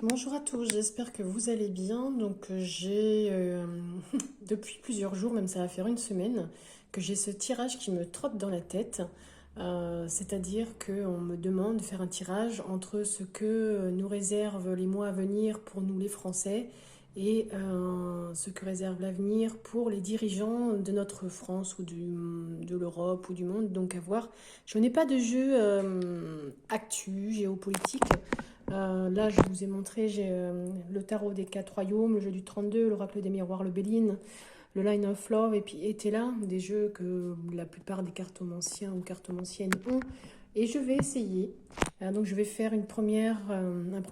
Bonjour à tous, j'espère que vous allez bien. Donc j'ai depuis plusieurs jours, même ça va faire une semaine, que j'ai ce tirage qui me trotte dans la tête. C'est-à-dire qu'on me demande de faire un tirage entre ce que nous réservent les mois à venir pour nous les Français et ce que réserve l'avenir pour les dirigeants de notre France ou de l'Europe ou du monde. Donc à voir. Je n'ai pas de jeu actu, géopolitique. Là, je vous ai montré, j'ai le tarot des 4 royaumes, le jeu du 32, l'oracle des miroirs, le Béline, le Line of Love, et puis Etela, des jeux que la plupart des cartomanciens ou cartomanciennes ont. Et je vais essayer. Donc, je vais faire un premier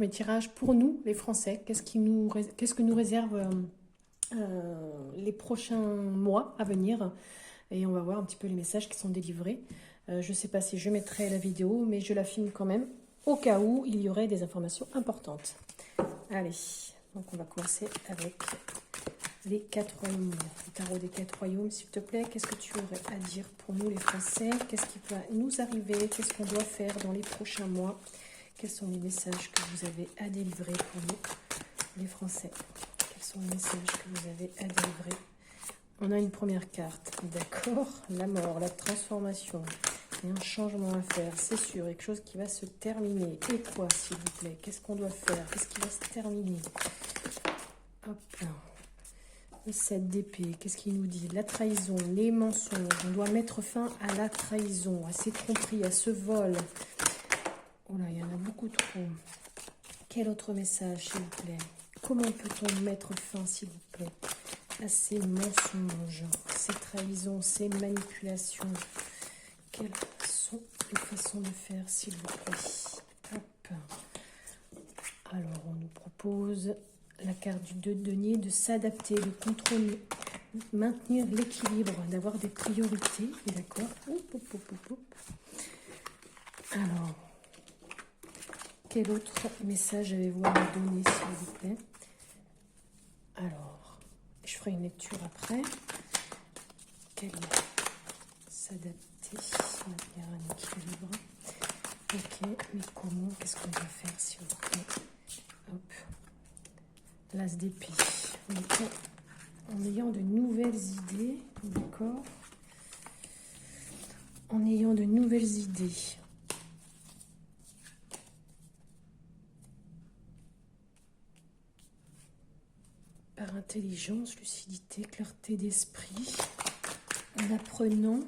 tirage pour nous, les Français. Qu'est-ce que nous réserve les prochains mois à venir? Et on va voir un petit peu les messages qui sont délivrés. Je ne sais pas si je mettrai la vidéo, mais je la filme quand même, au cas où il y aurait des informations importantes. Allez, donc on va commencer avec les 4 royaumes. Le tarot des 4 royaumes, s'il te plaît. Qu'est-ce que tu aurais à dire pour nous les Français? Qu'est-ce qui va nous arriver? Qu'est-ce qu'on doit faire dans les prochains mois? Quels sont les messages que vous avez à délivrer pour nous les Français? Quels sont les messages que vous avez à délivrer? On a une première carte, d'accord? La mort, la transformation. Il y a un changement à faire, c'est sûr. Quelque chose qui va se terminer. Et quoi, s'il vous plaît? Qu'est-ce qu'on doit faire? Qu'est-ce qui va se terminer? Hop. Le 7 d'épée, qu'est-ce qu'il nous dit? La trahison, les mensonges. On doit mettre fin à la trahison, à ces tromperies, à ce vol. Oh là, il y en a beaucoup trop. Quel autre message, s'il vous plaît? Comment peut-on mettre fin, s'il vous plaît, à ces mensonges, ces trahisons, ces manipulations? Quelles sont les façons de faire, s'il vous plaît? Hop. Alors, on nous propose la carte du 2 de denier, de s'adapter, de contrôler, maintenir l'équilibre, d'avoir des priorités. D'accord. Alors, quel autre message avez-vous à me donner, s'il vous plaît? Alors, je ferai une lecture après. S'adapter, maintenir un équilibre. Ok, mais comment? Qu'est-ce qu'on va faire, s'il vous plaît? Hop. L'as d'épée. En ayant de nouvelles idées, d'accord? En ayant de nouvelles idées. Par intelligence, lucidité, clarté d'esprit. En apprenant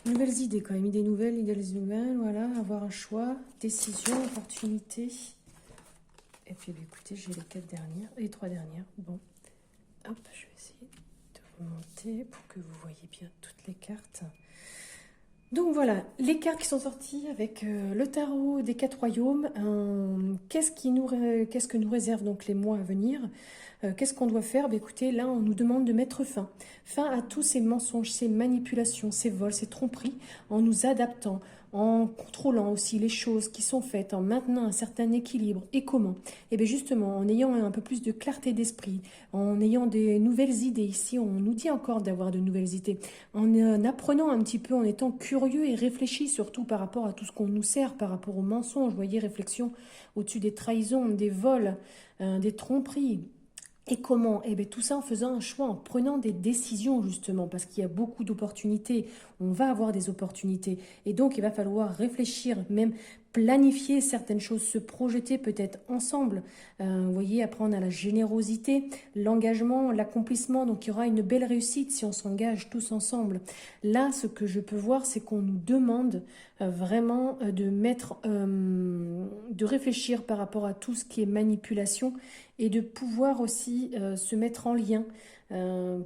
nouvelles idées, quand même, idées nouvelles, voilà, avoir un choix, décision, opportunité. Et puis, écoutez, j'ai les 3 dernières. Bon, hop, je vais essayer de vous monter pour que vous voyez bien toutes les cartes. Donc voilà, les cartes qui sont sorties avec le tarot des 4 royaumes. Qu'est-ce que nous réserve donc les mois à venir? Qu'est-ce qu'on doit faire? Écoutez, là, on nous demande de mettre fin à tous ces mensonges, ces manipulations, ces vols, ces tromperies, en nous adaptant, en contrôlant aussi les choses qui sont faites, en maintenant un certain équilibre. Et comment? Et bien justement, en ayant un peu plus de clarté d'esprit, en ayant des nouvelles idées. Ici, on nous dit encore d'avoir de nouvelles idées. En apprenant un petit peu, en étant curieux et réfléchi, surtout par rapport à tout ce qu'on nous sert, par rapport aux mensonges. Vous voyez, réflexion au-dessus des trahisons, des vols, des tromperies. Et comment? Eh bien, tout ça en faisant un choix, en prenant des décisions, justement, parce qu'il y a beaucoup d'opportunités. On va avoir des opportunités. Et donc, il va falloir réfléchir, même planifier certaines choses, se projeter peut-être ensemble. Vous voyez, apprendre à la générosité, l'engagement, l'accomplissement. Donc, il y aura une belle réussite si on s'engage tous ensemble. Là, ce que je peux voir, c'est qu'on nous demande vraiment de réfléchir par rapport à tout ce qui est manipulation et de pouvoir aussi se mettre en lien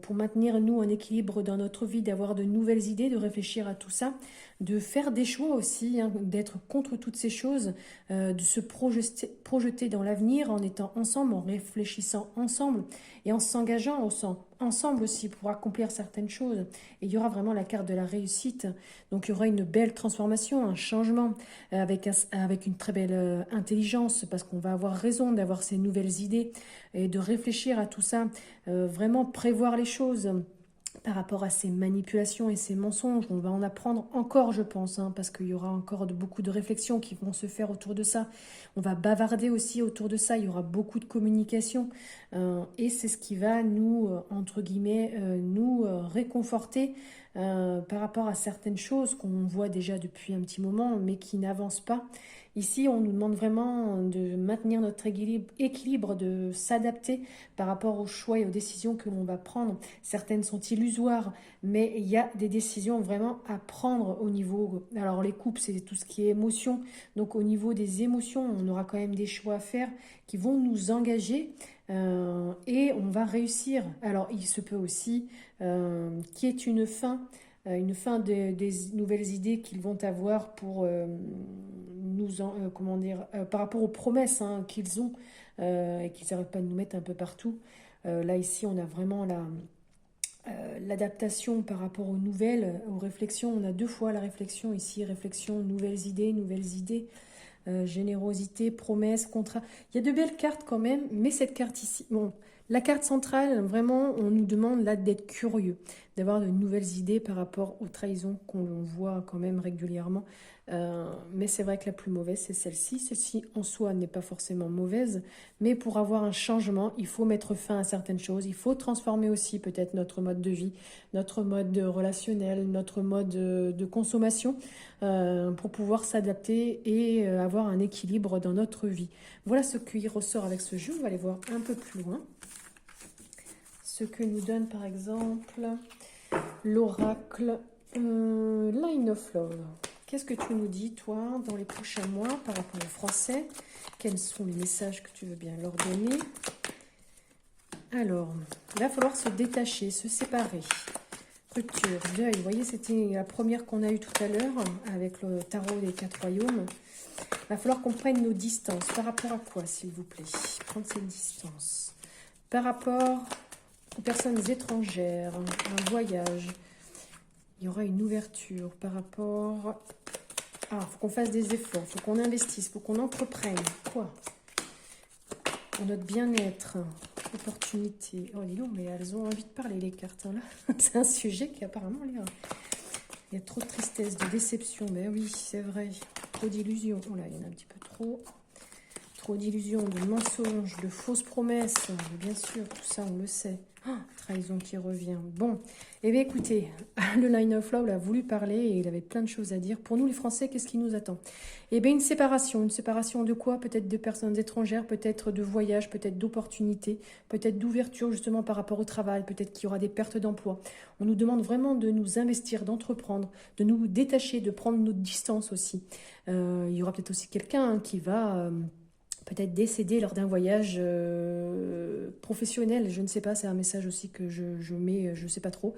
pour maintenir nous un équilibre dans notre vie, d'avoir de nouvelles idées, de réfléchir à tout ça, de faire des choix aussi, hein, d'être contre toutes ces choses, de se projeter dans l'avenir en étant ensemble, en réfléchissant ensemble et en s'engageant ensemble aussi pour accomplir certaines choses. Et il y aura vraiment la carte de la réussite. Donc il y aura une belle transformation, un changement avec une très belle intelligence, parce qu'on va avoir raison d'avoir ces nouvelles idées et de réfléchir à tout ça, vraiment prévoir les choses, par rapport à ces manipulations et ces mensonges. On va en apprendre encore, je pense, hein, parce qu'il y aura encore beaucoup de réflexions qui vont se faire autour de ça. On va bavarder aussi autour de ça, il y aura beaucoup de communication. Et c'est ce qui va nous, entre guillemets, nous réconforter par rapport à certaines choses qu'on voit déjà depuis un petit moment, mais qui n'avancent pas. Ici, on nous demande vraiment de maintenir notre équilibre, de s'adapter par rapport aux choix et aux décisions que l'on va prendre. Certaines sont illusoires, mais il y a des décisions vraiment à prendre au niveau... Alors les couples, c'est tout ce qui est émotion. Donc au niveau des émotions, on aura quand même des choix à faire qui vont nous engager et on va réussir. Alors il se peut aussi qu'il y ait une fin des nouvelles idées qu'ils vont avoir pour comment dire, par rapport aux promesses hein, qu'ils ont et qu'ils n'arrêtent pas de nous mettre un peu partout. Là, ici, on a vraiment l'adaptation par rapport aux nouvelles, aux réflexions. On a deux fois la réflexion ici, réflexion, nouvelles idées, générosité, promesse, contrat. Il y a de belles cartes quand même, mais cette carte ici, bon, la carte centrale, vraiment, on nous demande là d'être curieux, d'avoir de nouvelles idées par rapport aux trahisons qu'on voit quand même régulièrement. Mais c'est vrai que la plus mauvaise, c'est celle-ci. Celle-ci, en soi, n'est pas forcément mauvaise, mais pour avoir un changement, il faut mettre fin à certaines choses. Il faut transformer aussi peut-être notre mode de vie, notre mode relationnel, notre mode de consommation pour pouvoir s'adapter et avoir un équilibre dans notre vie. Voilà ce qui ressort avec ce jeu. On va aller voir un peu plus loin. Ce que nous donne par exemple l'oracle Line of Love. Qu'est-ce que tu nous dis, toi, dans les prochains mois par rapport aux Français? Quels sont les messages que tu veux bien leur donner? Alors, il va falloir se détacher, se séparer. Rupture, deuil. Vous voyez, c'était la première qu'on a eue tout à l'heure avec le tarot des 4 royaumes. Il va falloir qu'on prenne nos distances. Par rapport à quoi, s'il vous plaît? Prendre ces distances. Par rapport aux personnes étrangères, un voyage. Il y aura une ouverture par rapport... Ah, il faut qu'on fasse des efforts, il faut qu'on investisse, il faut qu'on entreprenne. Quoi? Pour notre bien-être, opportunité. Oh, dis donc, mais elles ont envie de parler, les cartes, hein, là. C'est un sujet qui apparemment l'air... Il y a trop de tristesse, de déception. Ben oui, c'est vrai. Trop d'illusions. Oh là, il y en a un petit peu trop. Trop d'illusions, de mensonges, de fausses promesses. Bien sûr, tout ça, on le sait. Oh, trahison qui revient. Bon, eh bien écoutez, le Line of Love a voulu parler et il avait plein de choses à dire. Pour nous les Français, qu'est-ce qui nous attend? Eh bien une séparation de quoi? Peut-être de personnes étrangères, peut-être de voyage, peut-être d'opportunités, peut-être d'ouverture justement par rapport au travail, peut-être qu'il y aura des pertes d'emploi. On nous demande vraiment de nous investir, d'entreprendre, de nous détacher, de prendre notre distance aussi. Il y aura peut-être aussi quelqu'un qui va... peut-être décédé lors d'un voyage professionnel, je ne sais pas, c'est un message aussi que je mets, je ne sais pas trop,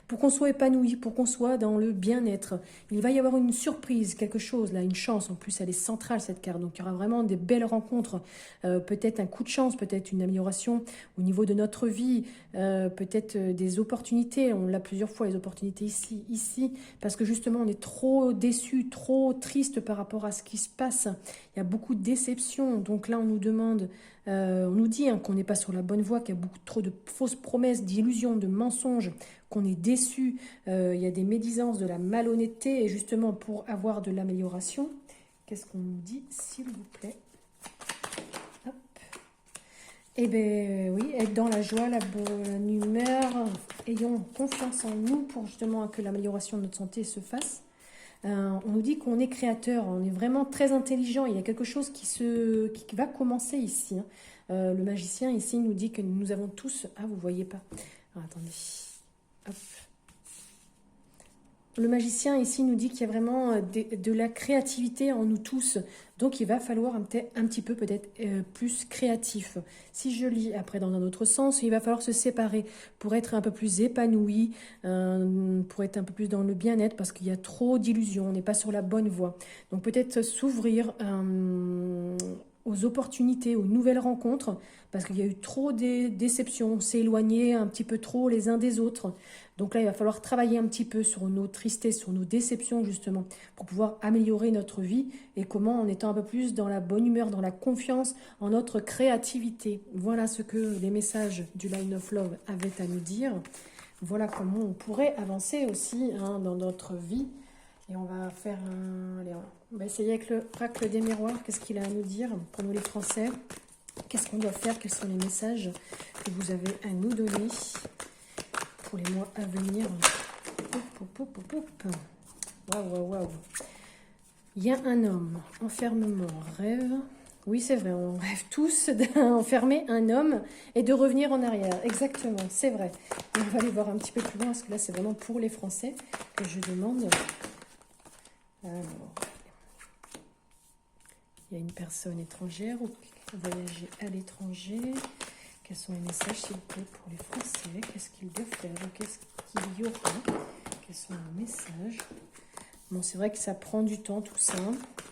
pour qu'on soit épanoui, pour qu'on soit dans le bien-être. Il va y avoir une surprise, quelque chose, là, une chance, en plus elle est centrale cette carte, donc il y aura vraiment des belles rencontres, peut-être un coup de chance, peut-être une amélioration au niveau de notre vie, peut-être des opportunités, on l'a plusieurs fois, les opportunités ici, parce que justement on est trop déçus, trop triste par rapport à ce qui se passe, il y a beaucoup de déceptions, donc là on nous demande, on nous dit hein, qu'on n'est pas sur la bonne voie, qu'il y a beaucoup trop de fausses promesses, d'illusions, de mensonges, qu'on est déçu, il y a des médisances, de la malhonnêteté, et justement pour avoir de l'amélioration, qu'est-ce qu'on nous dit s'il vous plaît? Hop. Eh bien oui, être dans la joie, la bonne humeur, ayons confiance en nous pour justement que l'amélioration de notre santé se fasse. On nous dit qu'on est créateur, on est vraiment très intelligent, il y a quelque chose qui va commencer ici. Hein. Le magicien ici nous dit que nous avons tous... Ah, vous ne voyez pas. Alors, attendez. Hop. Le magicien ici nous dit qu'il y a vraiment de la créativité en nous tous. Donc il va falloir un petit peu peut-être plus créatif. Si je lis après dans un autre sens, il va falloir se séparer pour être un peu plus épanoui, pour être un peu plus dans le bien-être parce qu'il y a trop d'illusions, on n'est pas sur la bonne voie. Donc peut-être s'ouvrir aux opportunités, aux nouvelles rencontres, parce qu'il y a eu trop de déceptions, on s'est éloigné un petit peu trop les uns des autres. Donc là, il va falloir travailler un petit peu sur nos tristesses, sur nos déceptions justement, pour pouvoir améliorer notre vie et comment en étant un peu plus dans la bonne humeur, dans la confiance, en notre créativité. Voilà ce que les messages du Line of Love avaient à nous dire. Voilà comment on pourrait avancer aussi hein, dans notre vie. Et on va faire un... Allez, on va essayer avec le oracle des miroirs. Qu'est-ce qu'il a à nous dire pour nous les Français? Qu'est-ce qu'on doit faire? Quels sont les messages que vous avez à nous donner pour les mois à venir? Waouh, waouh, waouh. Il y a un homme, enfermement, rêve. Oui, c'est vrai, on rêve tous d'enfermer un homme et de revenir en arrière. Exactement, c'est vrai. Et on va aller voir un petit peu plus loin, parce que là, c'est vraiment pour les Français que je demande. Alors, il y a une personne étrangère ou voyager à l'étranger. Quels sont les messages, s'il vous plaît, pour les Français? Qu'est-ce qu'ils doivent faire? Qu'est-ce qu'il y aura? Quels sont les messages? Bon, c'est vrai que ça prend du temps, tout ça.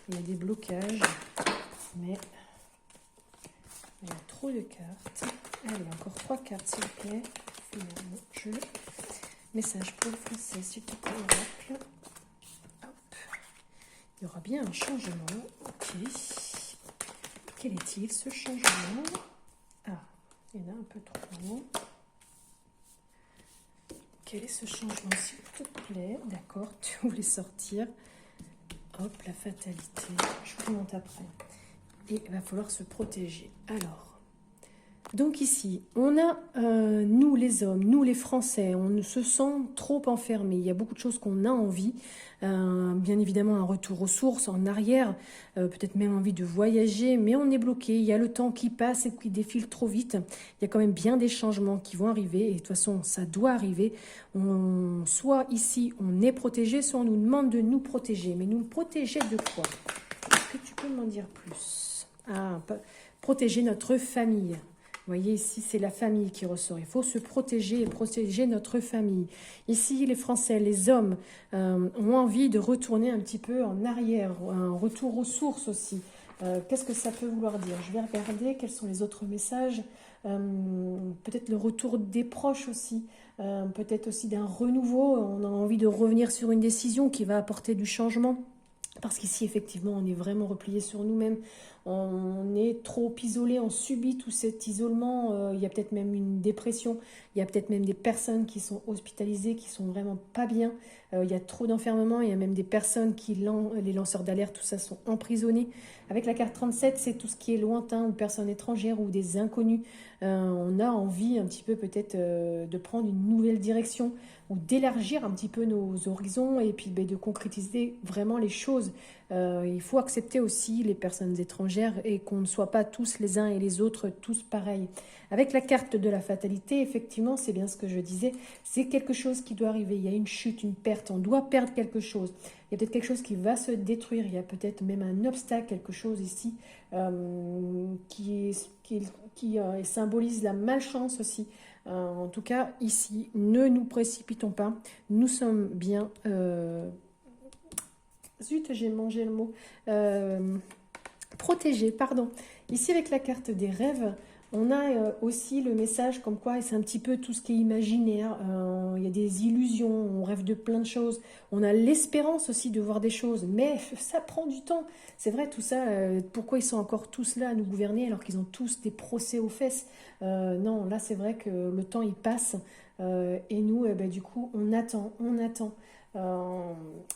Il y a des blocages, mais il y a trop de cartes. Allez, encore 3 cartes, s'il vous plaît. Finalement, je... Message pour les Français, s'il te plaît, oracle. Hop. Il y aura bien un changement. Ok. Quel est-il, ce changement? Ah, il y en a un peu trop. Quel est ce changement, s'il te plaît? D'accord, tu voulais sortir. Hop, la fatalité. Je vous montre après. Et il va falloir se protéger. Alors, donc ici, on a nous les hommes, nous les Français, on se sent trop enfermés. Il y a beaucoup de choses qu'on a envie. Bien évidemment, un retour aux sources, en arrière, peut-être même envie de voyager, mais on est bloqué. Il y a le temps qui passe et qui défile trop vite. Il y a quand même bien des changements qui vont arriver. Et de toute façon, ça doit arriver. Soit ici, on est protégé, soit on nous demande de nous protéger. Mais nous protéger de quoi? Est-ce que tu peux m'en dire plus? Ah, protéger notre famille. Vous voyez, ici, c'est la famille qui ressort. Il faut se protéger et protéger notre famille. Ici, les Français, les hommes ont envie de retourner un petit peu en arrière, un retour aux sources aussi. Qu'est-ce que ça peut vouloir dire? Je vais regarder quels sont les autres messages. Peut-être le retour des proches aussi. Peut-être aussi d'un renouveau. On a envie de revenir sur une décision qui va apporter du changement. Parce qu'ici, effectivement, on est vraiment replié sur nous-mêmes. On est trop isolé, on subit tout cet isolement. Il y a peut-être même une dépression. Il y a peut-être même des personnes qui sont hospitalisées, qui sont vraiment pas bien. Il y a trop d'enfermement. Il y a même des personnes les lanceurs d'alerte, tout ça, sont emprisonnés. Avec la carte 37, c'est tout ce qui est lointain ou personnes étrangères ou des inconnus. On a envie un petit peu peut-être de prendre une nouvelle direction ou d'élargir un petit peu nos horizons et puis de concrétiser vraiment les choses. Il faut accepter aussi les personnes étrangères et qu'on ne soit pas tous les uns et les autres tous pareils. Avec la carte de la fatalité, effectivement, c'est bien ce que je disais, c'est quelque chose qui doit arriver. Il y a une chute, une perte, on doit perdre quelque chose. Il y a peut-être quelque chose qui va se détruire, il y a peut-être même un obstacle, quelque chose ici qui symbolise la malchance aussi. En tout cas, ici, ne nous précipitons pas. Nous sommes bien... Zut, j'ai mangé le mot. Protégés, pardon. Ici, avec la carte des rêves, on a aussi le message comme quoi c'est un petit peu tout ce qui est imaginaire. Il y a des illusions, on rêve de plein de choses. On a l'espérance aussi de voir des choses, mais ça prend du temps. C'est vrai, tout ça, pourquoi ils sont encore tous là à nous gouverner alors qu'ils ont tous des procès aux fesses? Non, là, c'est vrai que le temps, il passe. Et nous, du coup, on attend, on attend.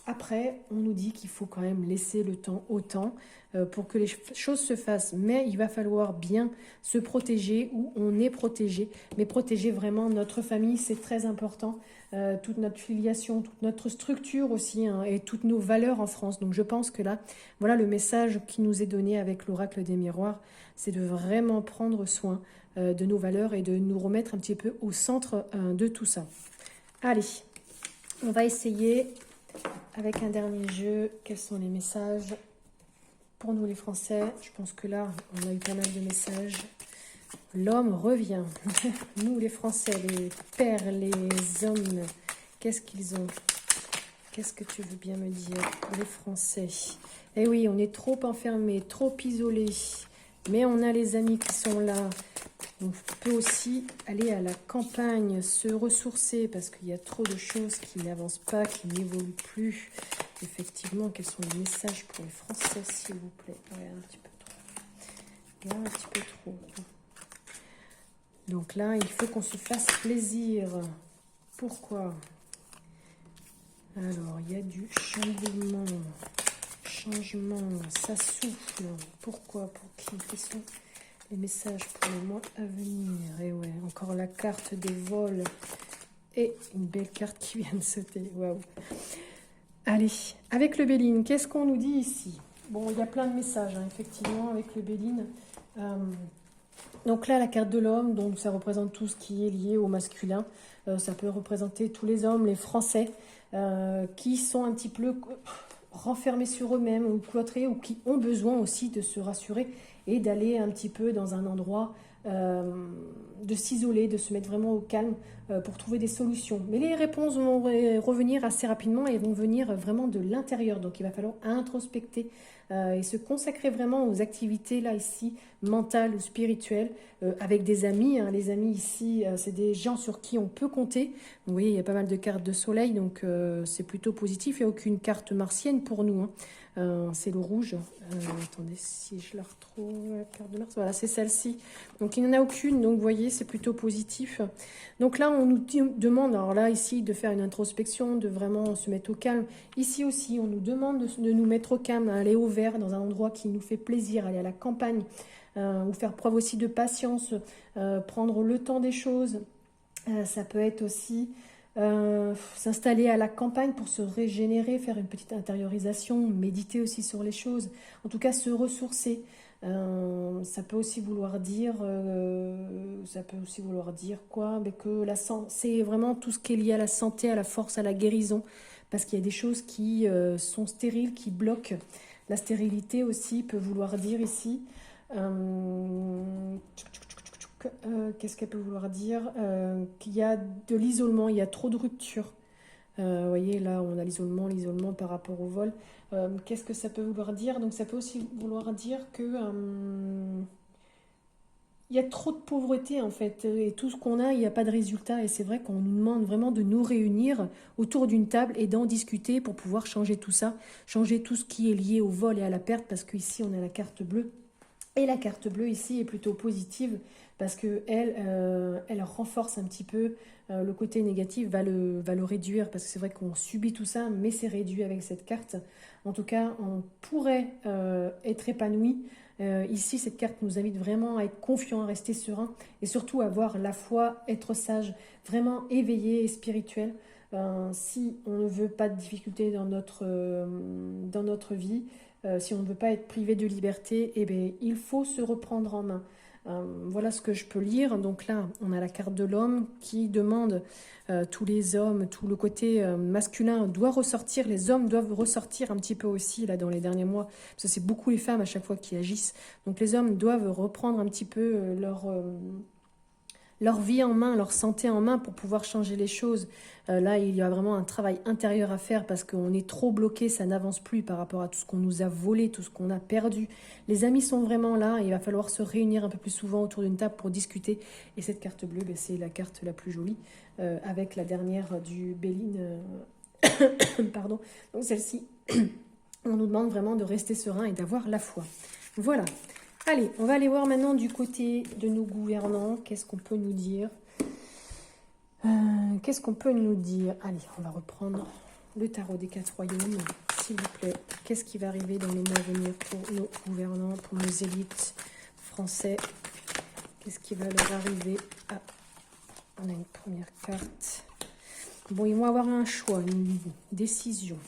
Après, on nous dit qu'il faut quand même laisser le temps au temps pour que les choses se fassent. Mais il va falloir bien se protéger où on est protégé. Mais protéger vraiment notre famille, c'est très important. Toute notre filiation, toute notre structure aussi hein, et toutes nos valeurs en France. Donc je pense que là, voilà le message qui nous est donné avec l'oracle des miroirs. C'est de vraiment prendre soin de nos valeurs et de nous remettre un petit peu au centre de tout ça. Allez. On va essayer avec un dernier jeu. Quels sont les messages pour nous les Français? Je pense que là, on a eu pas mal de messages. L'homme revient. Nous les Français, les pères, les hommes, qu'est-ce qu'ils ont? Qu'est-ce que tu veux bien me dire? Les Français. Eh oui, on est trop enfermés, trop isolés. Mais on a les amis qui sont là. On peut aussi aller à la campagne, se ressourcer parce qu'il y a trop de choses qui n'avancent pas, qui n'évoluent plus. Effectivement, quels sont les messages pour les Français, s'il vous plaît? Ouais, un petit peu trop. Là, un petit peu trop. Donc là, il faut qu'on se fasse plaisir. Pourquoi? Alors, il y a du chamboulement, changement, ça souffle. Pourquoi? Pour qui? Quels sont les messages pour les mois à venir? Et ouais, encore la carte des vols. Et une belle carte qui vient de sauter. Waouh! Allez, avec le Béline, qu'est-ce qu'on nous dit ici? Bon, il y a plein de messages, hein, effectivement, avec le Béline. Donc là, la carte de l'homme, donc ça représente tout ce qui est lié au masculin. Ça peut représenter tous les hommes, les Français, qui sont un petit peu renfermés sur eux-mêmes ou cloîtrés, ou qui ont besoin aussi de se rassurer et d'aller un petit peu dans un endroit, de s'isoler, de se mettre vraiment au calme pour trouver des solutions. Mais les réponses vont revenir assez rapidement et vont venir vraiment de l'intérieur. Donc il va falloir introspecter et se consacrer vraiment aux activités là ici, mentales ou spirituelles, avec des amis. Hein. Les amis ici, c'est des gens sur qui on peut compter. Vous voyez, il y a pas mal de cartes de soleil, donc c'est plutôt positif. Il n'y a aucune carte martienne pour nous. Hein. C'est le rouge. Attendez, si je la retrouve, la carte de Mars. Voilà, c'est celle-ci. Donc, il n'y en a aucune. Donc, vous voyez, c'est plutôt positif. Donc là, on nous demande, alors là, ici, de faire une introspection, de vraiment se mettre au calme. Ici aussi, on nous demande de nous mettre au calme, aller au vert, dans un endroit qui nous fait plaisir, aller à la campagne, ou faire preuve aussi de patience, prendre le temps des choses. Ça peut être aussi s'installer à la campagne pour se régénérer, faire une petite intériorisation, méditer aussi sur les choses, en tout cas se ressourcer. Ça peut aussi vouloir dire quoi? Mais que c'est vraiment tout ce qui est lié à la santé, à la force, à la guérison, parce qu'il y a des choses qui sont stériles, qui bloquent. La stérilité aussi peut vouloir dire ici. Qu'est-ce qu'elle peut vouloir dire? Qu'il y a de l'isolement, il y a trop de rupture. Vous voyez, là, on a l'isolement par rapport au vol. Qu'est-ce que ça peut vouloir dire? Donc, ça peut aussi vouloir dire que il y a trop de pauvreté, en fait. Et tout ce qu'on a, il n'y a pas de résultat. Et c'est vrai qu'on nous demande vraiment de nous réunir autour d'une table et d'en discuter pour pouvoir changer tout ça, changer tout ce qui est lié au vol et à la perte, parce qu'ici, on a la carte bleue. Et la carte bleue ici est plutôt positive parce que elle renforce un petit peu le côté négatif, va le réduire parce que c'est vrai qu'on subit tout ça, mais c'est réduit avec cette carte. En tout cas, on pourrait être épanoui. Ici, cette carte nous invite vraiment à être confiant, à rester serein et surtout à avoir la foi, être sage, vraiment éveillé et spirituel. Si on ne veut pas de difficultés dans notre vie, si on ne veut pas être privé de liberté, eh bien, il faut se reprendre en main. Voilà ce que je peux lire. Donc là, on a la carte de l'homme qui demande tous les hommes, tout le côté masculin doit ressortir. Les hommes doivent ressortir un petit peu aussi là dans les derniers mois, parce que c'est beaucoup les femmes à chaque fois qui agissent. Donc les hommes doivent reprendre un petit peu leur vie en main, leur santé en main pour pouvoir changer les choses. Là, il y a vraiment un travail intérieur à faire parce qu'on est trop bloqué, ça n'avance plus par rapport à tout ce qu'on nous a volé, tout ce qu'on a perdu. Les amis sont vraiment là et il va falloir se réunir un peu plus souvent autour d'une table pour discuter. Et cette carte bleue, ben, c'est la carte la plus jolie avec la dernière du Béline. Pardon. Donc celle-ci, on nous demande vraiment de rester serein et d'avoir la foi. Voilà. Allez, on va aller voir maintenant du côté de nos gouvernants. Qu'est-ce qu'on peut nous dire? Qu'est-ce qu'on peut nous dire? Allez, on va reprendre le tarot des 4 royaumes, s'il vous plaît. Qu'est-ce qui va arriver dans les mois à venir pour nos gouvernants, pour nos élites français? Qu'est-ce qui va leur arriver? Ah, on a une première carte. Bon, ils vont avoir un choix, une décision.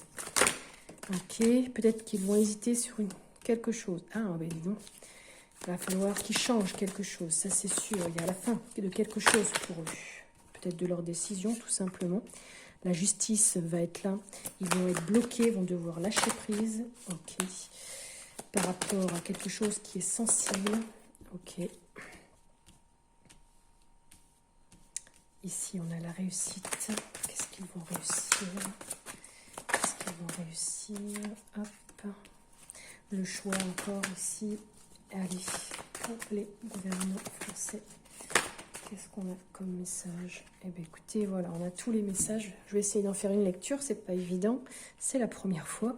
Ok, peut-être qu'ils vont hésiter sur quelque chose. Ah, ben dis donc. Il va falloir qu'ils changent quelque chose, ça c'est sûr. Il y a la fin de quelque chose pour eux. Peut-être de leur décision, tout simplement. La justice va être là. Ils vont être bloqués, vont devoir lâcher prise. Ok. Par rapport à quelque chose qui est sensible. Ok. Ici, on a la réussite. Qu'est-ce qu'ils vont réussir? Qu'est-ce qu'ils vont réussir? Hop. Le choix encore ici. Allez, pour les gouvernements français, qu'est-ce qu'on a comme message? Eh bien, écoutez, voilà, on a tous les messages. Je vais essayer d'en faire une lecture, c'est pas évident, c'est la première fois.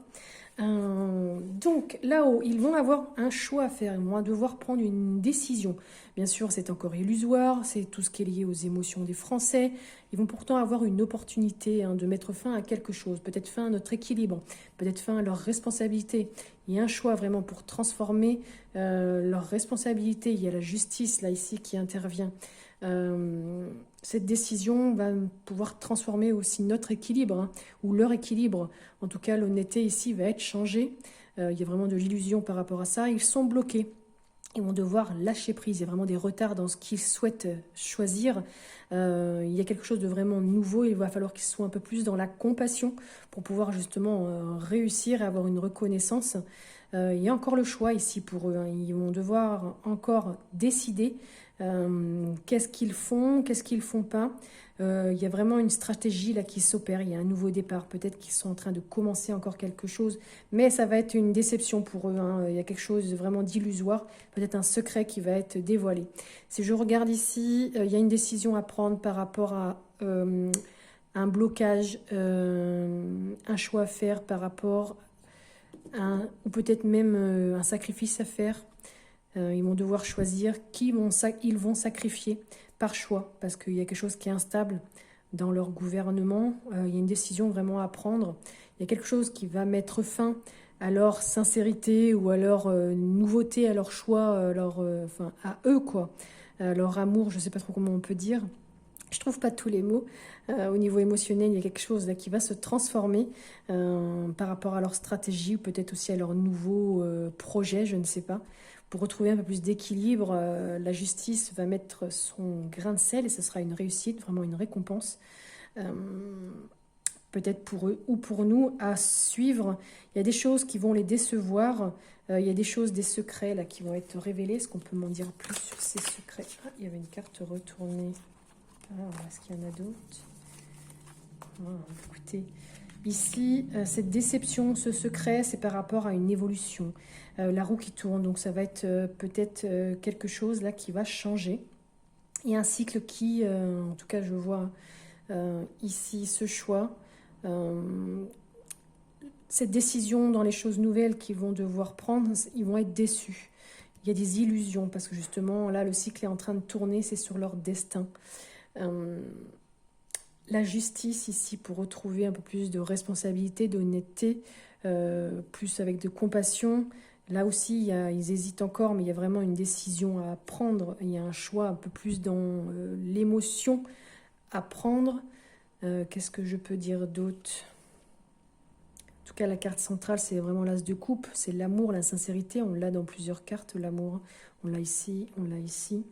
Donc, là-haut, ils vont avoir un choix à faire, ils vont devoir prendre une décision. Bien sûr, c'est encore illusoire, c'est tout ce qui est lié aux émotions des Français. Ils vont pourtant avoir une opportunité de mettre fin à quelque chose, peut-être fin à notre équilibre, peut-être fin à leur responsabilité. Il y a un choix vraiment pour transformer leur responsabilité. Il y a la justice, là, ici, qui intervient. Cette décision va pouvoir transformer aussi notre équilibre, ou leur équilibre. En tout cas, l'honnêteté ici va être changée. Il y a vraiment de l'illusion par rapport à ça. Ils sont bloqués. Ils vont devoir lâcher prise. Il y a vraiment des retards dans ce qu'ils souhaitent choisir. Il y a quelque chose de vraiment nouveau. Il va falloir qu'ils soient un peu plus dans la compassion pour pouvoir justement réussir et avoir une reconnaissance. Il y a encore le choix ici pour eux. Ils vont devoir encore décider qu'est-ce qu'ils font pas. Il y a vraiment une stratégie là qui s'opère. Il y a un nouveau départ. Peut-être qu'ils sont en train de commencer encore quelque chose, mais ça va être une déception pour eux. Il y a quelque chose de vraiment d'illusoire. Peut-être un secret qui va être dévoilé. Si je regarde ici, il y a une décision à prendre par rapport à un blocage, un choix à faire par rapport ou peut-être même un sacrifice à faire. Ils vont devoir choisir qui ils vont sacrifier par choix, parce qu'il y a quelque chose qui est instable dans leur gouvernement. Il y a une décision vraiment à prendre. Il y a quelque chose qui va mettre fin à leur sincérité ou à leur nouveauté, à leur choix, enfin, à eux, quoi. À leur amour, je ne sais pas trop comment on peut dire. Je trouve pas tous les mots. Au niveau émotionnel, il y a quelque chose là qui va se transformer par rapport à leur stratégie ou peut-être aussi à leur nouveau projet, je ne sais pas. Pour retrouver un peu plus d'équilibre, la justice va mettre son grain de sel et ce sera une réussite, vraiment une récompense. Peut-être pour eux ou pour nous à suivre. Il y a des choses qui vont les décevoir. Il y a des choses, des secrets là qui vont être révélés. Est-ce qu'on peut m'en dire plus sur ces secrets? Il y avait une carte retournée. Est-ce qu'il y en a d'autres? Écoutez, ici, cette déception, ce secret, c'est par rapport à une évolution. La roue qui tourne, donc ça va être peut-être quelque chose là qui va changer. Il y a un cycle qui, en tout cas, je vois ici ce choix. Cette décision dans les choses nouvelles qu'ils vont devoir prendre, ils vont être déçus. Il y a des illusions parce que justement, là, le cycle est en train de tourner, c'est sur leur destin. La justice ici pour retrouver un peu plus de responsabilité, d'honnêteté, plus avec de compassion. Là aussi, ils hésitent encore, mais il y a vraiment une décision à prendre. Il y a un choix un peu plus dans l'émotion à prendre. Qu'est-ce que je peux dire d'autre? En tout cas, la carte centrale, c'est vraiment l'as de coupe. C'est l'amour, la sincérité. On l'a dans plusieurs cartes, l'amour. On l'a ici, on l'a ici.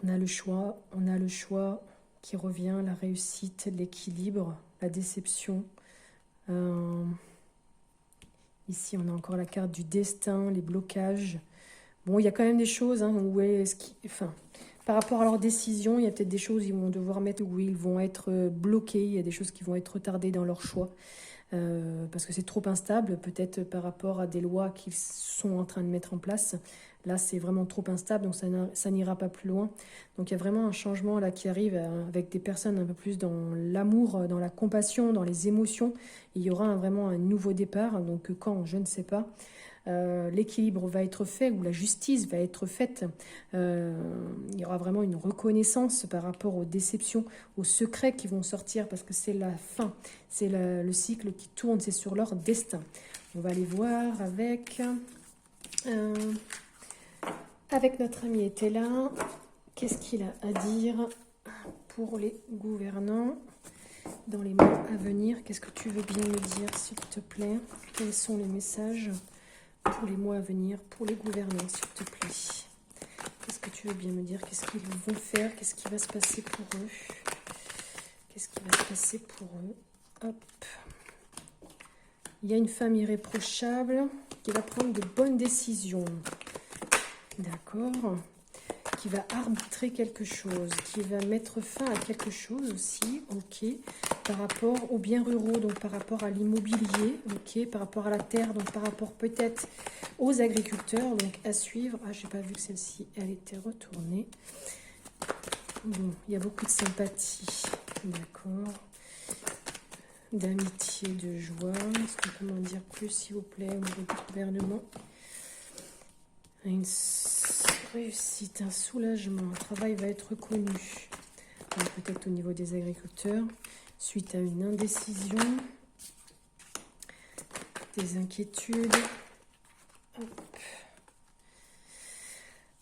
On a le choix qui revient, la réussite, l'équilibre, la déception. Ici, on a encore la carte du destin, les blocages. Bon, il y a quand même des choses par rapport à leur décision, il y a peut-être des choses qu'ils vont devoir mettre où ils vont être bloqués. Il y a des choses qui vont être retardées dans leur choix. Parce que c'est trop instable, peut-être par rapport à des lois qu'ils sont en train de mettre en place. Là, c'est vraiment trop instable, donc ça n'ira pas plus loin. Donc il y a vraiment un changement là qui arrive avec des personnes un peu plus dans l'amour, dans la compassion, dans les émotions. Et il y aura vraiment un nouveau départ, donc quand, je ne sais pas. L'équilibre va être fait ou la justice va être faite. Il y aura vraiment une reconnaissance par rapport aux déceptions, aux secrets qui vont sortir parce que c'est la fin, c'est le cycle qui tourne, c'est sur leur destin. On va aller voir avec notre ami était là. Qu'est-ce qu'il a à dire pour les gouvernants dans les mois à venir? Qu'est-ce que tu veux bien me dire, s'il te plaît? Quels sont les messages pour les mois à venir, pour les gouvernants, s'il te plaît? Qu'est-ce que tu veux bien me dire? Qu'est-ce qu'ils vont faire? Qu'est-ce qui va se passer pour eux? Qu'est-ce qui va se passer pour eux? Hop. Il y a une femme irréprochable qui va prendre de bonnes décisions. D'accord. Qui va arbitrer quelque chose, qui va mettre fin à quelque chose aussi, ok, par rapport aux biens ruraux, donc par rapport à l'immobilier, ok, par rapport à la terre, donc par rapport peut-être aux agriculteurs, donc à suivre. Ah, j'ai pas vu que celle-ci, elle était retournée. Bon, il y a beaucoup de sympathie, d'accord, d'amitié, de joie. Est-ce qu'on peut m'en dire plus, s'il vous plaît, au niveau du gouvernement? Une réussite, un soulagement, un travail va être reconnu. Peut-être au niveau des agriculteurs, suite à une indécision, des inquiétudes. Hop.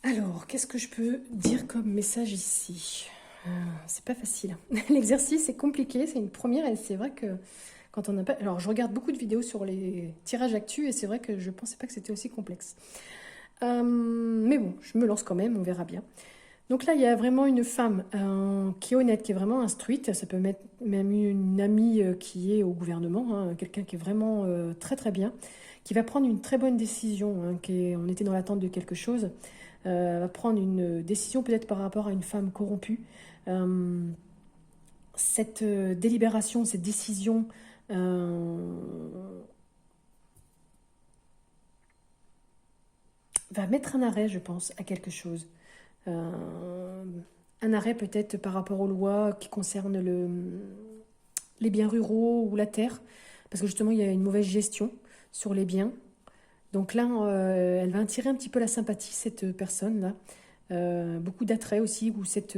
Alors, qu'est-ce que je peux dire comme message ici? C'est pas facile. L'exercice est compliqué, c'est une première et c'est vrai que quand on n'a pas... Alors, je regarde beaucoup de vidéos sur les tirages actus et c'est vrai que je pensais pas que c'était aussi complexe. Mais bon, je me lance quand même, on verra bien. Donc là, il y a vraiment une femme qui est honnête, qui est vraiment instruite. Ça peut mettre même une amie qui est au gouvernement, hein, quelqu'un qui est vraiment très très bien, qui va prendre une très bonne décision. Hein, on était dans l'attente de quelque chose. Va prendre une décision peut-être par rapport à une femme corrompue. Cette délibération, cette décision va mettre un arrêt, je pense, à quelque chose. Un arrêt peut-être par rapport aux lois qui concernent les biens ruraux ou la terre, parce que justement il y a une mauvaise gestion sur les biens. Donc là, elle va attirer un petit peu la sympathie, cette personne-là. Beaucoup d'attrait aussi, où cette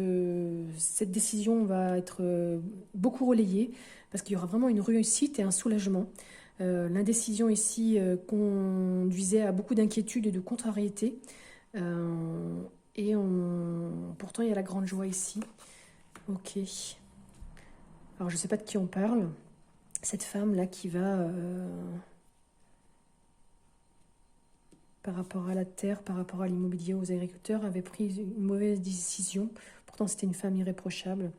décision va être beaucoup relayée, parce qu'il y aura vraiment une réussite et un soulagement. L'indécision ici conduisait à beaucoup d'inquiétudes et de contrariétés. Pourtant, il y a la grande joie ici. Ok. Alors, je ne sais pas de qui on parle. Cette femme-là qui va... par rapport à la terre, par rapport à l'immobilier, aux agriculteurs, avait pris une mauvaise décision. Pourtant, c'était une femme irréprochable.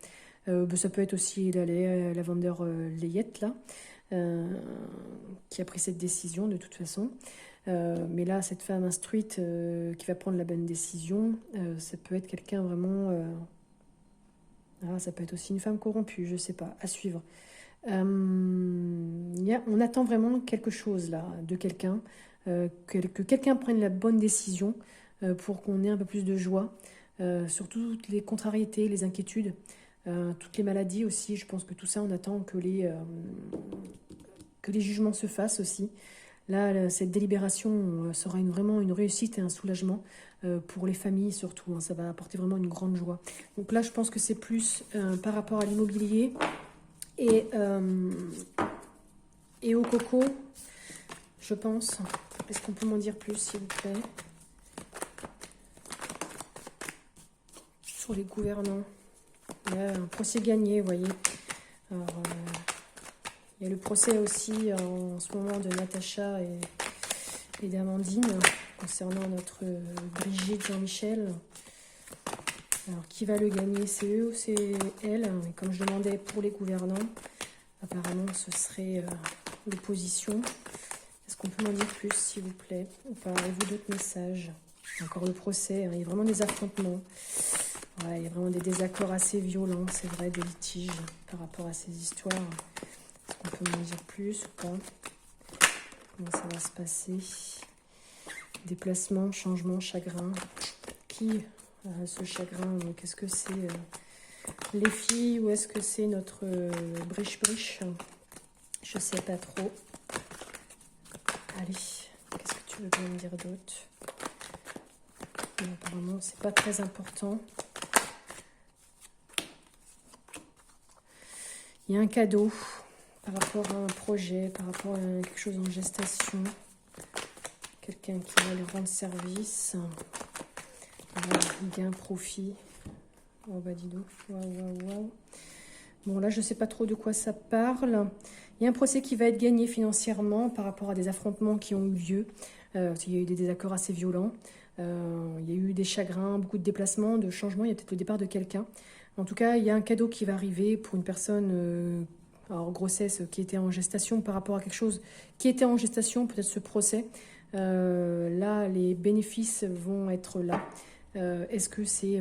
Ça peut être aussi la vendeur layette, là, qui a pris cette décision, de toute façon. Mais là, cette femme instruite qui va prendre la bonne décision, ça peut être quelqu'un vraiment... ça peut être aussi une femme corrompue, je ne sais pas, à suivre. On attend vraiment quelque chose, là, de quelqu'un. Que quelqu'un prenne la bonne décision pour qu'on ait un peu plus de joie sur toutes les contrariétés, les inquiétudes, toutes les maladies aussi. Je pense que tout ça, on attend que les jugements se fassent aussi. Là, cette délibération sera vraiment une réussite et un soulagement pour les familles surtout. Hein. Ça va apporter vraiment une grande joie. Donc là, je pense que c'est plus par rapport à l'immobilier et au coco, je pense. Est-ce qu'on peut m'en dire plus, s'il vous plaît? Sur les gouvernants. Il y a un procès gagné, vous voyez. Alors, il y a le procès aussi en ce moment de Natacha et d'Amandine concernant notre Brigitte Jean-Michel. Alors, qui va le gagner? C'est eux ou c'est elle? Et comme je demandais pour les gouvernants, apparemment ce serait l'opposition. Est-ce qu'on peut m'en dire plus, s'il vous plaît? Ou pas? Avez-vous d'autres messages? Encore le procès, hein. Il y a vraiment des affrontements. Ouais, il y a vraiment des désaccords assez violents, c'est vrai, des litiges par rapport à ces histoires. Est-ce qu'on peut m'en dire plus ou pas? Comment ça va se passer? Déplacement, changement, chagrin. Qui a ce chagrin? Qu'est-ce que c'est? Les filles ou est-ce que c'est notre briche-briche? Je sais pas trop. Allez, qu'est-ce que tu veux bien me dire d'autre? Apparemment, c'est pas très important. Il y a un cadeau par rapport à un projet, par rapport à quelque chose en gestation. Quelqu'un qui va lui rendre service. Gain, profit. Oh bah dis donc. Waouh. Bon, là, je ne sais pas trop de quoi ça parle. Il y a un procès qui va être gagné financièrement par rapport à des affrontements qui ont eu lieu. Il y a eu des désaccords assez violents. Il y a eu des chagrins, beaucoup de déplacements, de changements. Il y a peut-être le départ de quelqu'un. En tout cas, il y a un cadeau qui va arriver pour une personne en grossesse qui était en gestation par rapport à quelque chose qui était en gestation, peut-être ce procès. Là, les bénéfices vont être là. Est-ce que c'est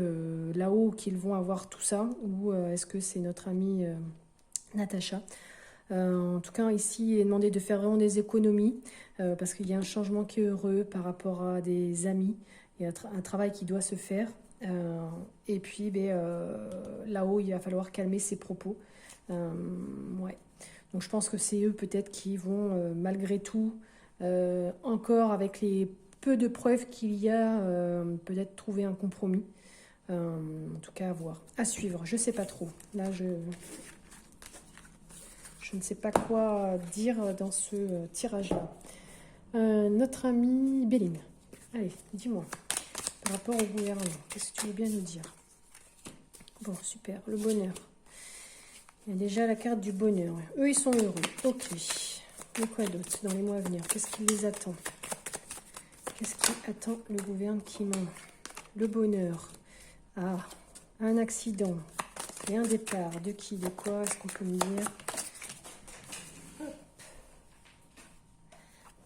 là-haut qu'ils vont avoir tout ça ou est-ce que c'est notre amie Natacha? En tout cas, ici, il est demandé de faire vraiment des économies parce qu'il y a un changement qui est heureux par rapport à des amis. Il y a un travail qui doit se faire. Et puis, ben, là-haut, il va falloir calmer ses propos. Ouais. Donc, je pense que c'est eux peut-être qui vont, malgré tout, encore avec les peu de preuves qu'il y a, peut-être trouver un compromis. En tout cas, à voir. À suivre. Je sais pas trop. Là, je ne sais pas quoi dire dans ce tirage-là. Notre ami Béline. Allez, dis-moi. Par rapport au gouvernement, qu'est-ce que tu veux bien nous dire? Bon, super. Le bonheur. Il y a déjà la carte du bonheur. Eux, ils sont heureux. Ok. Mais quoi d'autre dans les mois à venir? Qu'est-ce qui les attend? Qu'est-ce qui attend le gouvernement? Le bonheur. Ah, un accident. Et un départ. De qui? De quoi? Est-ce qu'on peut me dire?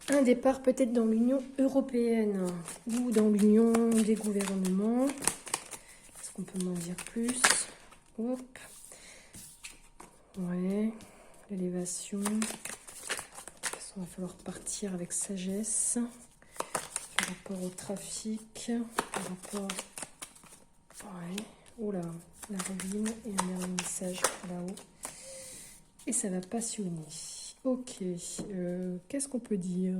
Un départ peut-être dans l'Union européenne ou dans l'Union des gouvernements. Est-ce qu'on peut m'en dire plus? Hop. Ouais. L'élévation. De toute façon, il va falloir partir avec sagesse. Par rapport au trafic. Par rapport... Ouais. Oula. La ruine et un dernier message là-haut. Et ça va passionner. Ok, qu'est-ce qu'on peut dire?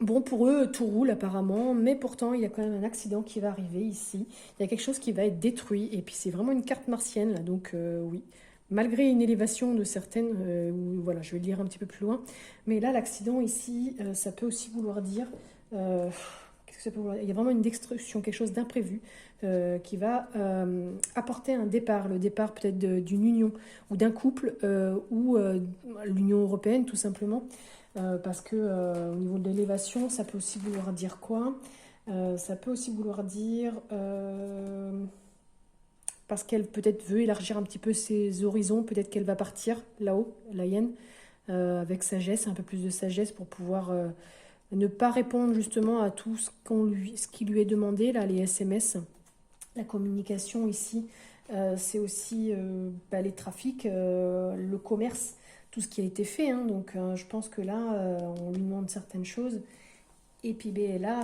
Bon, pour eux, tout roule apparemment, mais pourtant, il y a quand même un accident qui va arriver ici. Il y a quelque chose qui va être détruit, et puis c'est vraiment une carte martienne, là, donc oui. Malgré une élévation de certaines, voilà, je vais le lire un petit peu plus loin, mais là, l'accident ici, ça peut aussi vouloir dire... qu'est-ce que ça peut vouloir dire? Il y a vraiment une destruction, quelque chose d'imprévu, qui va apporter un départ, le départ peut-être d'une union ou d'un couple ou l'Union européenne tout simplement, parce que au niveau de l'élévation, ça peut aussi vouloir dire quoi? Ça peut aussi vouloir dire parce qu'elle peut-être veut élargir un petit peu ses horizons, peut-être qu'elle va partir là-haut, la hyène, avec sagesse, un peu plus de sagesse pour pouvoir ne pas répondre justement à tout ce qui lui est demandé, là, les SMS. La communication ici, c'est aussi les trafics, le commerce, tout ce qui a été fait. Hein. Donc je pense que là, on lui demande certaines choses. Et puis ben, là,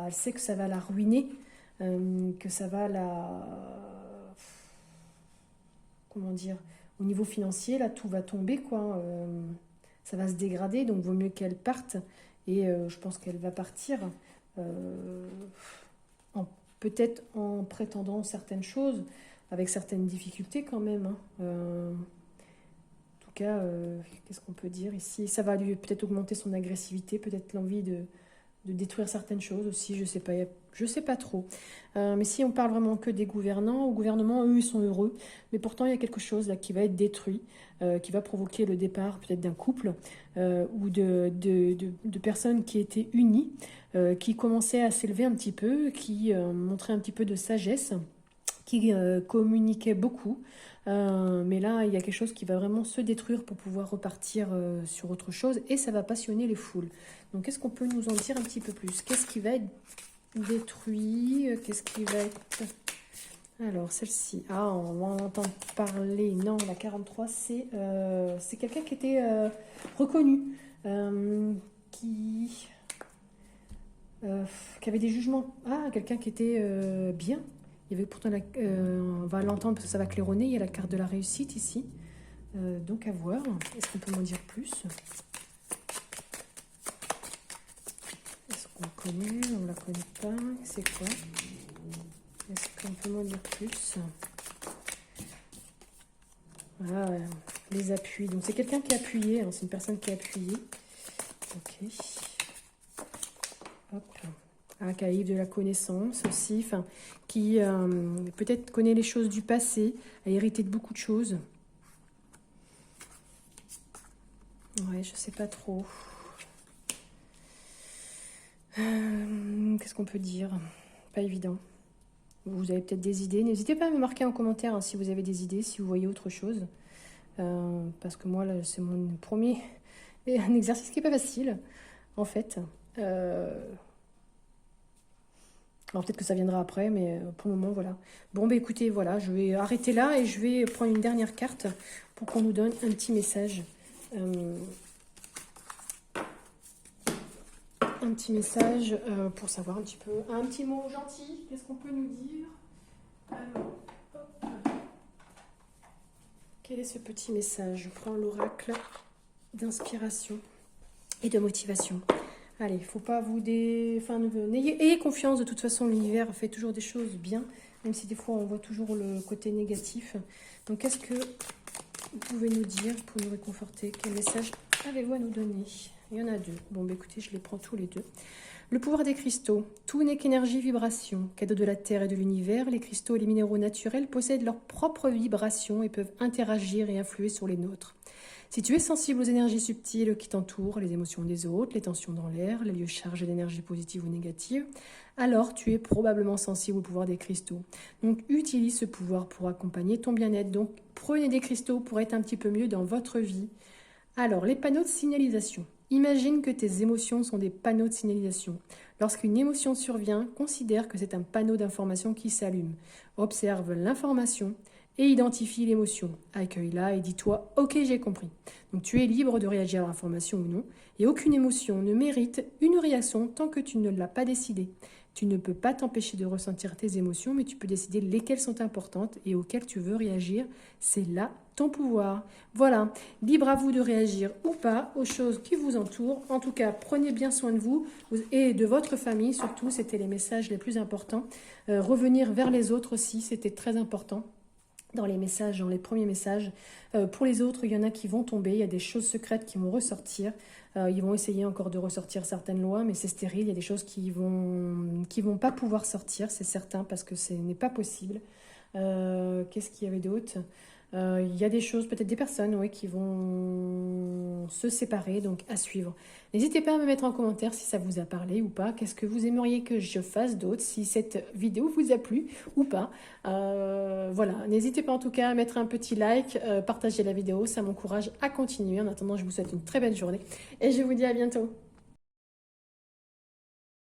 elle sait que ça va la ruiner, que ça va la... Comment dire? Au niveau financier, là, tout va tomber, quoi. Ça va se dégrader, donc vaut mieux qu'elle parte. Et je pense qu'elle va partir. Peut-être en prétendant certaines choses, avec certaines difficultés quand même. Hein. En tout cas, qu'est-ce qu'on peut dire ici? Ça va lui peut-être augmenter son agressivité, peut-être l'envie de détruire certaines choses aussi, je sais pas trop. Mais si on parle vraiment que des gouvernants, au gouvernement, eux, ils sont heureux. Mais pourtant, il y a quelque chose là qui va être détruit, qui va provoquer le départ peut-être d'un couple ou de personnes qui étaient unies, qui commençaient à s'élever un petit peu, qui montraient un petit peu de sagesse, qui communiquaient beaucoup. Mais là, il y a quelque chose qui va vraiment se détruire pour pouvoir repartir sur autre chose et ça va passionner les foules. Donc, qu'est-ce qu'on peut nous en dire un petit peu plus? Qu'est-ce qui va être détruit? Qu'est-ce qui va être... Alors, celle-ci. Ah, on va en entendre parler. Non, la 43, c'est quelqu'un qui était reconnu, qui avait des jugements. Ah, quelqu'un qui était bien. Il y avait pourtant, on va l'entendre parce que ça va claironner, il y a la carte de la réussite ici. Donc à voir. Est-ce qu'on peut m'en dire plus? Est-ce qu'on connaît? On ne la connaît pas. C'est quoi? Est-ce qu'on peut m'en dire plus? Voilà, les appuis. Donc c'est quelqu'un qui a appuyé, hein, c'est une personne qui a appuyé. Ok. Hop. Ah, qui a de la connaissance aussi, enfin, qui peut-être connaît les choses du passé, a hérité de beaucoup de choses. Ouais, je sais pas trop. Qu'est-ce qu'on peut dire? Pas évident. Vous avez peut-être des idées. N'hésitez pas à me marquer en commentaire hein, si vous avez des idées, si vous voyez autre chose. Parce que moi, là, c'est mon premier... Et un exercice qui n'est pas facile, en fait. Alors peut-être que ça viendra après, mais pour le moment, voilà. Bon, bah écoutez, voilà, je vais arrêter là et je vais prendre une dernière carte pour qu'on nous donne un petit message. un petit message pour savoir un petit peu, un petit mot gentil. Qu'est-ce qu'on peut nous dire? Alors, hop. Quel est ce petit message? Je prends l'oracle d'inspiration et de motivation. Allez, il ne faut pas vous ayez confiance, de toute façon l'univers fait toujours des choses bien, même si des fois on voit toujours le côté négatif. Donc qu'est-ce que vous pouvez nous dire pour nous réconforter? Quel message avez-vous à nous donner? Il y en a deux. Bon, bah, écoutez, je les prends tous les deux. Le pouvoir des cristaux. Tout n'est qu'énergie, vibration. Cadeau de la Terre et de l'univers, les cristaux et les minéraux naturels possèdent leur propre vibration et peuvent interagir et influer sur les nôtres. Si tu es sensible aux énergies subtiles qui t'entourent, les émotions des autres, les tensions dans l'air, les lieux chargés d'énergie positive ou négative, alors tu es probablement sensible au pouvoir des cristaux. Donc utilise ce pouvoir pour accompagner ton bien-être. Donc prenez des cristaux pour être un petit peu mieux dans votre vie. Alors, les panneaux de signalisation. Imagine que tes émotions sont des panneaux de signalisation. Lorsqu'une émotion survient, considère que c'est un panneau d'information qui s'allume. Observe l'information et identifie l'émotion. Accueille-la et dis-toi « Ok, j'ai compris ». Donc tu es libre de réagir à l'information ou non. Et aucune émotion ne mérite une réaction tant que tu ne l'as pas décidée. Tu ne peux pas t'empêcher de ressentir tes émotions, mais tu peux décider lesquelles sont importantes et auxquelles tu veux réagir. C'est là ton pouvoir. Voilà, libre à vous de réagir ou pas aux choses qui vous entourent. En tout cas, prenez bien soin de vous et de votre famille. Surtout, c'était les messages les plus importants. Revenir vers les autres aussi, c'était très important. Dans les messages, dans les premiers messages. Pour les autres, il y en a qui vont tomber, il y a des choses secrètes qui vont ressortir. Ils vont essayer encore de ressortir certaines lois, mais c'est stérile. Il y a des choses qui vont pas pouvoir sortir, c'est certain, parce que ce n'est pas possible. Qu'est-ce qu'il y avait d'autre? Il y a des choses, peut-être des personnes, oui, qui vont se séparer, donc à suivre. N'hésitez pas à me mettre en commentaire si ça vous a parlé ou pas. Qu'est-ce que vous aimeriez que je fasse d'autre, si cette vidéo vous a plu ou pas. Voilà, n'hésitez pas en tout cas à mettre un petit like, partager la vidéo, ça m'encourage à continuer. En attendant, je vous souhaite une très belle journée et je vous dis à bientôt.